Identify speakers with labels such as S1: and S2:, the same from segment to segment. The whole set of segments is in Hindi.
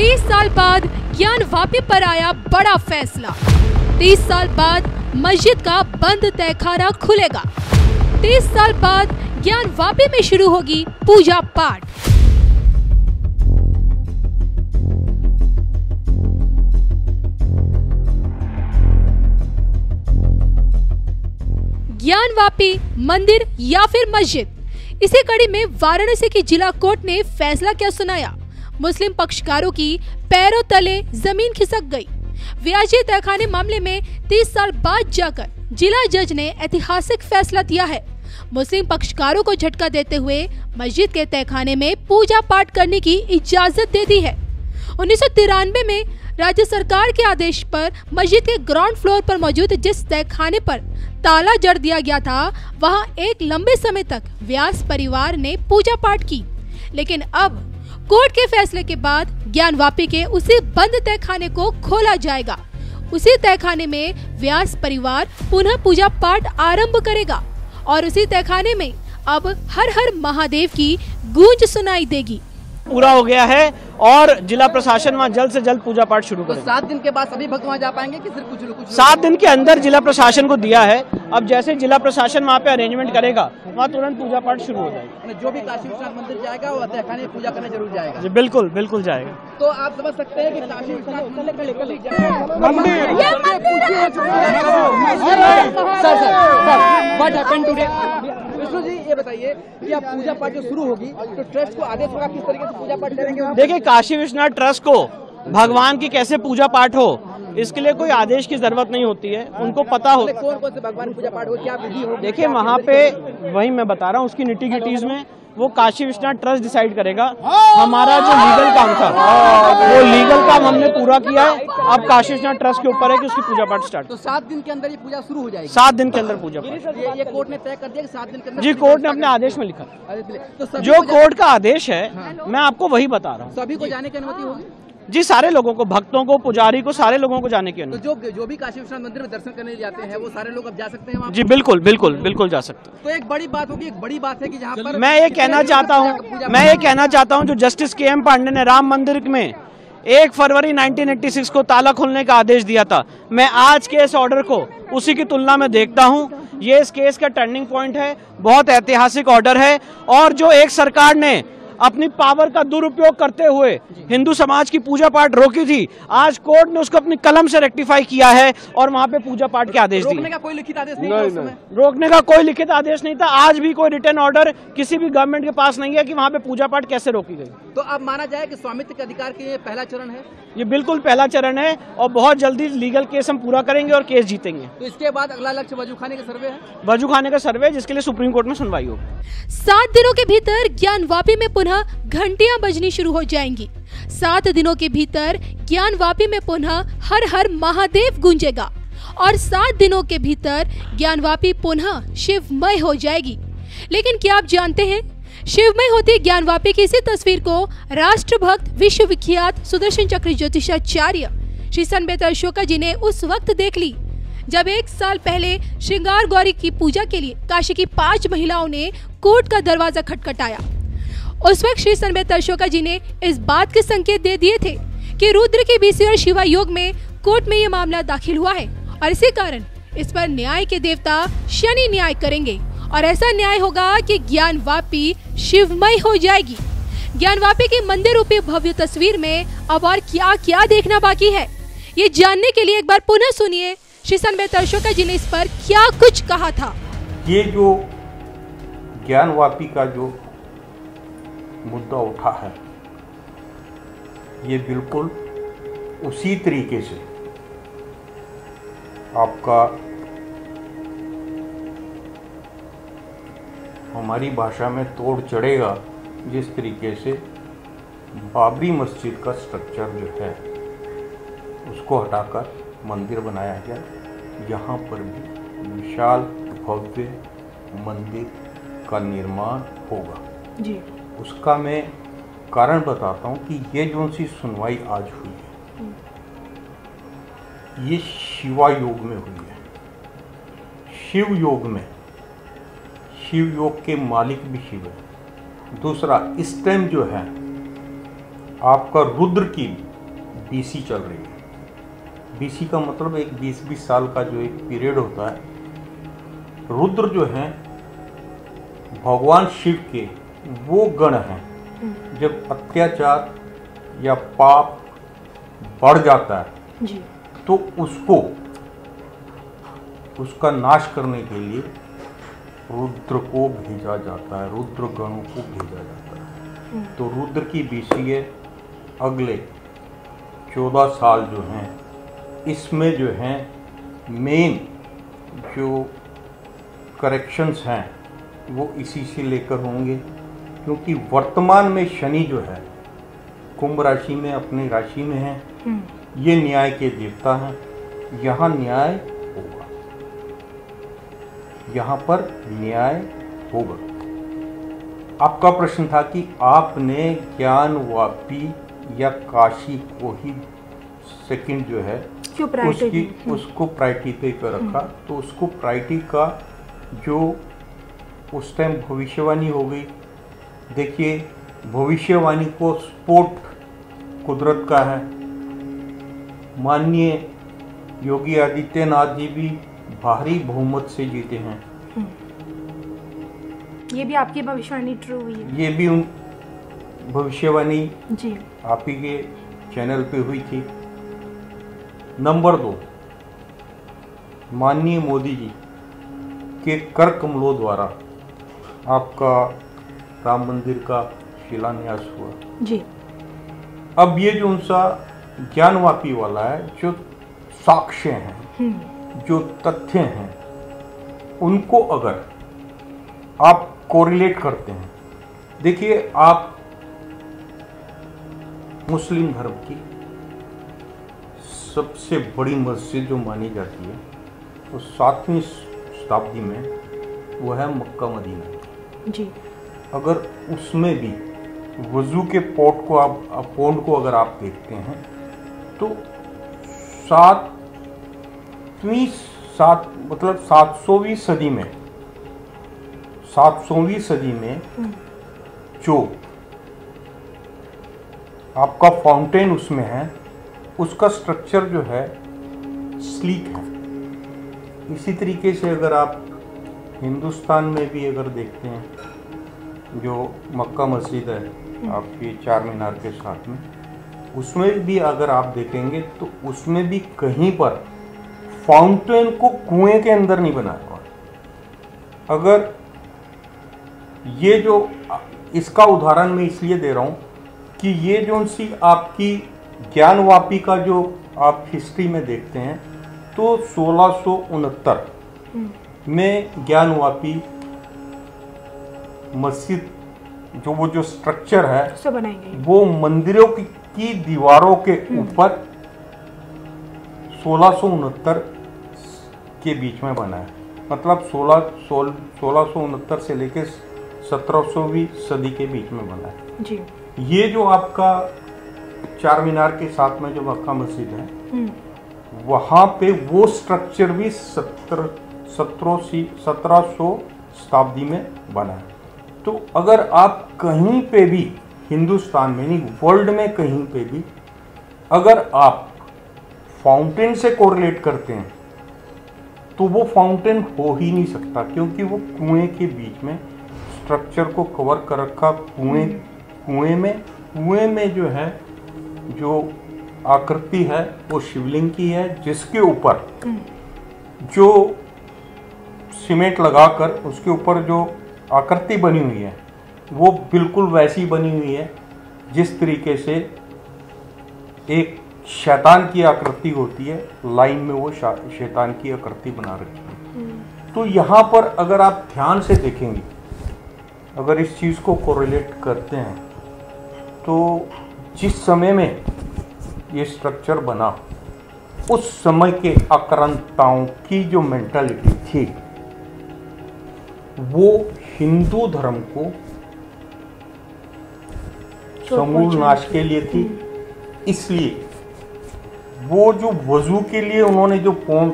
S1: 30 साल बाद ज्ञानवापी पर आया बड़ा फैसला। 30 साल बाद मस्जिद का बंद तहखाना खुलेगा। 30 साल बाद ज्ञानवापी में शुरू होगी पूजा पाठ। ज्ञानवापी मंदिर या फिर मस्जिद, इसी कड़ी में वाराणसी की जिला कोर्ट ने फैसला क्या सुनाया। मुस्लिम पक्षकारों की पैरों तले जमीन खिसक गई। व्याजी तहखाने मामले में 30 साल बाद जाकर जिला जज ने ऐतिहासिक फैसला दिया है। मुस्लिम पक्षकारों को झटका देते हुए मस्जिद के तहखाने में पूजा पाठ करने की इजाजत दे दी है। 1993 में राज्य सरकार के आदेश पर मस्जिद के ग्राउंड फ्लोर पर मौजूद जिस तहखाने पर ताला जड़ दिया गया था, वहां एक लंबे समय तक व्यास परिवार ने पूजा पाठ की। लेकिन अब कोर्ट के फैसले के बाद ज्ञानवापी के उसी बंद तहखाने को खोला जाएगा। उसी तहखाने में व्यास परिवार पुनः पूजा पाठ आरंभ करेगा और उसी तहखाने में अब हर हर महादेव की गूंज सुनाई देगी।
S2: पूरा हो गया है और जिला प्रशासन वहाँ जल्द से जल्द पूजा पाठ शुरू करेगा।
S3: 7 दिन के बाद सभी भक्त वहाँ जा पाएंगे कि सिर्फ कुछ
S2: 7 दिन के अंदर जिला प्रशासन को दिया है। अब जैसे जिला प्रशासन वहाँ पे अरेंजमेंट करेगा, वहाँ तुरंत पूजा पाठ शुरू हो जाएगी।
S3: जो भी काशी विश्वनाथ मंदिर जाएगा वो तहखाने में पूजा करने जरूर जाएगा।
S2: जी बिल्कुल बिल्कुल जाएगा।
S3: तो आप समझ सकते हैं कि काशी विश्वनाथ मंदिर। विष्णु जी ये बताइए कि आप पूजा पाठ जो शुरू होगी तो ट्रस्ट को आदेश होगा किस तरीके से पूजा पाठ करेंगे?
S2: देखिए, काशी विश्वनाथ ट्रस्ट को भगवान की कैसे पूजा पाठ हो इसके लिए कोई आदेश की जरूरत नहीं होती है, उनको पता हो
S3: कौन से भगवान की पूजा पाठ हो, क्या विधि हो।
S2: देखिए वहाँ पे वही मैं बता रहा हूँ, उसकी निटी-गिटीज में वो काशी विश्वनाथ ट्रस्ट डिसाइड करेगा। हमारा जो लीगल काम था वो लीगल काम हमने पूरा किया है। अब काशी विश्वनाथ ट्रस्ट के ऊपर है कि उसकी पूजा पाठ स्टार्ट।
S3: तो 7 दिन के अंदर ये पूजा शुरू हो जाएगी।
S2: 7 दिन के अंदर पूजा पाठ।
S3: ये कोर्ट ने तय कर दिया कि 7 दिन के अंदर।
S2: जी कोर्ट ने अपने आदेश में लिखा।
S3: तो
S2: जो कोर्ट का आदेश है मैं आपको वही बता रहा हूँ।
S3: सभी को जाने की अनुमति होगी?
S2: जी सारे लोगों को, भक्तों को, पुजारी को, सारे लोगों को जाने की अनुमति।
S3: तो जो भी काशी विश्वनाथ मंदिर में दर्शन करने जाते हैं वो सारे लोग अब जा सकते हैं वहाँ?
S2: जी बिल्कुल बिल्कुल बिल्कुल जा सकते हैं।
S3: तो एक बड़ी बात होगी, एक बड़ी बात है कि जहाँ पर
S2: मैं ये कहना चाहता हूँ जो जस्टिस KM पांडे ने राम मंदिर में 1 फरवरी 1986 को ताला खोलने का आदेश दिया था, मैं आज के इस ऑर्डर को उसी की तुलना में देखता हूँ। ये इस केस का टर्निंग पॉइंट है, बहुत ऐतिहासिक ऑर्डर है। और जो एक सरकार ने अपनी पावर का दुरुपयोग करते हुए हिंदू समाज की पूजा पाठ रोकी थी, आज कोर्ट ने उसको अपनी कलम से रेक्टिफाई किया है और वहाँ पे पूजा पाठ के आदेश दिए।
S3: रोकने का कोई लिखित आदेश नहीं था उस समय?
S2: रोकने का कोई लिखित आदेश नहीं था। आज भी कोई रिटर्न ऑर्डर किसी भी गवर्नमेंट के पास नहीं है कि वहाँ पे पूजा पाठ कैसे रोकी गई।
S3: तो अब माना जाए कि स्वामित्व के अधिकार के ये पहला चरण है?
S2: ये बिल्कुल पहला चरण है और बहुत जल्दी लीगल केस हम पूरा करेंगे और केस जीतेंगे।
S3: तो इसके बाद अगला लक्ष्य वजूखाने का सर्वे है?
S2: वजूखाने का सर्वे, जिसके लिए सुप्रीम कोर्ट में सुनवाई होगी।
S1: 7 दिनों के भीतर ज्ञानवापी में पुनः घंटियां बजनी शुरू हो जाएंगी। 7 दिनों के भीतर ज्ञानवापी में पुनः हर हर महादेव गूंजेगा और 7 दिनों के भीतर ज्ञानवापी पुनः शिवमय हो जाएगी। लेकिन क्या आप जानते हैं, शिवमय होती ज्ञानवापी की इसी तस्वीर को राष्ट्रभक्त विश्वविख्यात सुदर्शन चक्र ज्योतिषाचार्य श्री सनबेत अशोका जी ने उस वक्त देख ली जब 1 साल पहले श्रृंगार गौरी की पूजा के लिए काशी की 5 महिलाओं ने कोर्ट का दरवाजा खटखटाया। उस वक्त श्री सनबेत अशोका जी ने इस बात के संकेत दे दिए थे कि रुद्र की बीसी और शिवा योग में कोर्ट में ये मामला दाखिल हुआ है और इसी कारण इस पर न्याय के देवता शनि न्याय करेंगे और ऐसा न्याय होगा कि ज्ञानवापी शिवमय हो जाएगी। ज्ञानवापी की मंदिर रूपी भव्य तस्वीर में अब और क्या क्या देखना बाकी है, ये जानने के लिए एक बार पुनः सुनिए श्री सनबेत अशोका जी ने इस पर क्या कुछ कहा था।
S4: ये जो ज्ञानवापी का जो मुद्दा उठा है, ये बिल्कुल उसी तरीके से आपका हमारी भाषा में तोड़ चढ़ेगा, जिस तरीके से बाबरी मस्जिद का स्ट्रक्चर जो है उसको हटाकर मंदिर बनाया गया। यहाँ पर भी विशाल भव्य मंदिर का निर्माण होगा
S1: जी।
S4: उसका मैं कारण बताता हूँ कि ये जो सी सुनवाई आज हुई है ये शिवा योग में हुई है। शिव योग में, शिव योग के मालिक भी शिव है। दूसरा, इस टाइम जो है आपका रुद्र की बीसी चल रही है। बीसी का मतलब एक 20-20 साल का जो एक पीरियड होता है। रुद्र जो हैं भगवान शिव के वो गण हैं। जब अत्याचार या पाप बढ़ जाता है
S1: जी।
S4: तो उसका नाश करने के लिए रुद्र को भेजा जाता है, रुद्र गणों को भेजा जाता है। तो रुद्र की बीसी है अगले 14 साल जो हैं, इसमें जो हैं मेन जो करेक्शंस हैं वो इसी से लेकर होंगे, क्योंकि वर्तमान में शनि जो है कुंभ राशि में अपनी राशि में है। ये न्याय के देवता हैं। यहाँ न्याय होगा, यहाँ पर न्याय होगा। आपका प्रश्न था कि आपने ज्ञानवापी या काशी को ही सेकंड जो है उसको प्रायोरिटी पे कर रखा। तो उसको प्रायोरिटी का जो उस टाइम भविष्यवाणी हो गई। देखिए भविष्यवाणी को सपोर्ट कुदरत का है। माननीय योगी आदित्यनाथ जी भी भारी बहुमत से जीते हैं।
S1: ये भी आपकी भविष्यवाणी ट्रू हुई है?
S4: ये भी उन भविष्यवाणी
S1: जी
S4: आप ही के चैनल पे हुई थी। नंबर 2, माननीय मोदी जी के कर कमलों द्वारा आपका राम मंदिर का शिलान्यास हुआ
S1: जी।
S4: अब ये जो उनसा ज्ञानवापी वाला है, जो साक्ष्य हैं, जो तथ्य हैं, उनको अगर आप कोरिलेट करते हैं, देखिए आप मुस्लिम धर्म की सबसे बड़ी मस्जिद जो मानी जाती है वो 7वीं शताब्दी में वो है मक्का मदीना
S1: जी।
S4: अगर उसमें भी वजू के पॉट को पौंड को अगर आप देखते हैं तो 7वीं सदी में 700वीं सदी में जो आपका फाउंटेन उसमें है, उसका स्ट्रक्चर जो है स्लीक है। इसी तरीके से अगर आप हिंदुस्तान में भी अगर देखते हैं, जो मक्का मस्जिद है आपकी 4 मीनार के साथ में, उसमें भी अगर आप देखेंगे तो उसमें भी कहीं पर फाउंटेन को कुएं के अंदर नहीं बनाया हुआ। अगर ये जो इसका उदाहरण मैं इसलिए दे रहा हूँ कि ये जो सी आपकी ज्ञानवापी का जो आप हिस्ट्री में देखते हैं तो 1669 में ज्ञानवापी मस्जिद जो स्ट्रक्चर है वो मंदिरों की दीवारों के ऊपर 1669 के बीच में बना है। मतलब 1669 से लेकर 1700वीं सदी के बीच में बना है
S1: जी।
S4: ये जो आपका 4 मीनार के साथ में जो मक्का मस्जिद है वहाँ पे वो स्ट्रक्चर भी 1700 शताब्दी में बना है। तो अगर आप कहीं पे भी हिंदुस्तान में नहीं वर्ल्ड में कहीं पे भी अगर आप फाउंटेन से कोरिलेट करते हैं तो वो फाउंटेन हो ही नहीं सकता, क्योंकि वो कुएं के बीच में स्ट्रक्चर को कवर कर रखा। कुएं में जो है जो आकृति है वो शिवलिंग की है, जिसके ऊपर जो सीमेंट लगाकर उसके ऊपर जो आकृति बनी हुई है वो बिल्कुल वैसी बनी हुई है जिस तरीके से एक शैतान की आकृति होती है, लाइन में वो शैतान की आकृति बना रखी है। तो यहाँ पर अगर आप ध्यान से देखेंगे, अगर इस चीज़ को कोरिलेट करते हैं तो जिस समय में ये स्ट्रक्चर बना उस समय के आक्रांताओं की जो मेंटालिटी थी वो हिंदू धर्म को समूल नाश के लिए थी। इसलिए वो जो वजू के लिए उन्होंने जो पौंड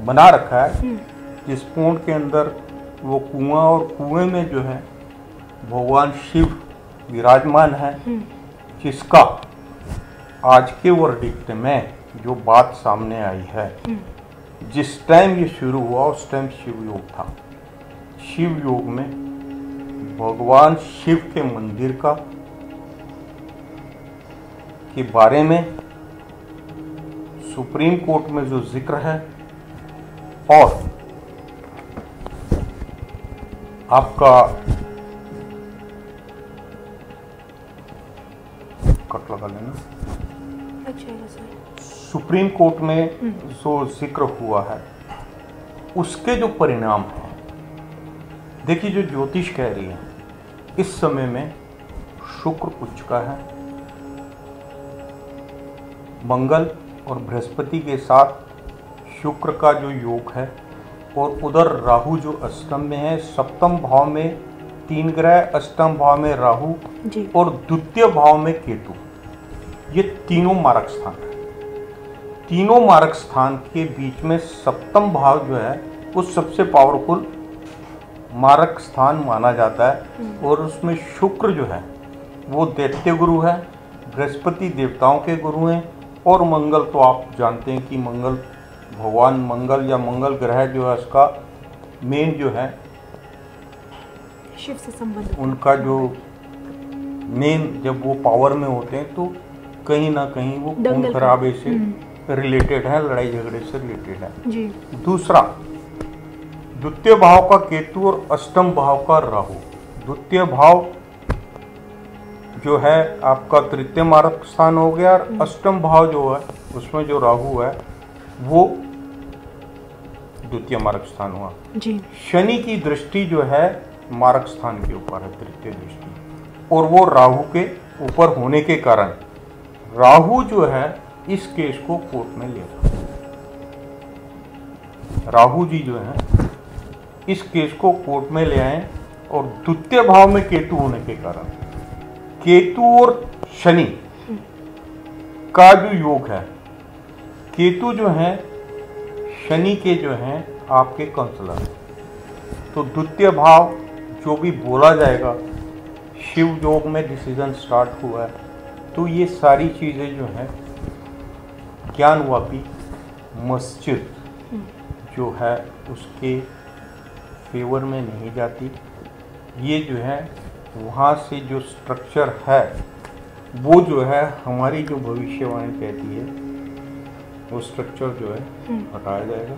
S4: बना रखा है, जिस पौंड के अंदर वो कुआं और कुएं में जो है भगवान शिव विराजमान है, जिसका आज के वर्डिक्ट में जो बात सामने आई है, जिस टाइम ये शुरू हुआ उस टाइम शिव योग था। शिव योग में भगवान शिव के मंदिर के बारे में सुप्रीम कोर्ट में जो जिक्र है और आपका कट लगा लेना, सुप्रीम कोर्ट में जो जिक्र हुआ है उसके जो परिणाम हैं, देखिए जो ज्योतिष कह रही है इस समय में शुक्र उच्च का है, मंगल और बृहस्पति के साथ शुक्र का जो योग है, और उधर राहु जो अष्टम में है, सप्तम भाव में 3 ग्रह, अष्टम भाव में राहु और द्वितीय भाव में केतु, ये तीनों मारक स्थान है। तीनों मारक स्थान के बीच में सप्तम भाव जो है वो सबसे पावरफुल मारक स्थान माना जाता है, और उसमें शुक्र जो है वो दैत्य गुरु है, बृहस्पति देवताओं के गुरु हैं, और मंगल तो आप जानते हैं कि मंगल भगवान मंगल या मंगल ग्रह जो है उसका मेन जो है
S5: शिव से संबंधित,
S4: उनका जो मेन जब वो पावर में होते हैं तो कहीं ना कहीं वो खून खराबे से रिलेटेड है, लड़ाई झगड़े से रिलेटेड है
S5: जी।
S4: दूसरा, द्वितीय भाव का केतु और अष्टम भाव का राहु। द्वितीय भाव जो है आपका तृतीय मारक स्थान हो गया, और अष्टम भाव जो है उसमें जो राहु है वो द्वितीय मारक स्थान हुआ
S5: जी।
S4: शनि की दृष्टि जो है मारक स्थान के ऊपर है, तृतीय दृष्टि, और वो राहु के ऊपर होने के कारण राहु जो है इस केस को कोर्ट में ले रहा है। राहु जी जो है इस केस को कोर्ट में ले आए, और द्वितीय भाव में केतु होने के कारण केतु और शनि का जो योग है, केतु जो है शनि के जो हैं आपके काउंसलर, तो द्वितीय भाव जो भी बोला जाएगा शिव योग में डिसीजन स्टार्ट हुआ है, तो ये सारी चीज़ें जो हैं ज्ञानवापी मस्जिद जो है उसके फेवर में नहीं जाती। ये जो है वहाँ से जो स्ट्रक्चर है वो जो है हमारी जो भविष्यवाणी कहती है वो स्ट्रक्चर जो है हटाया जाएगा।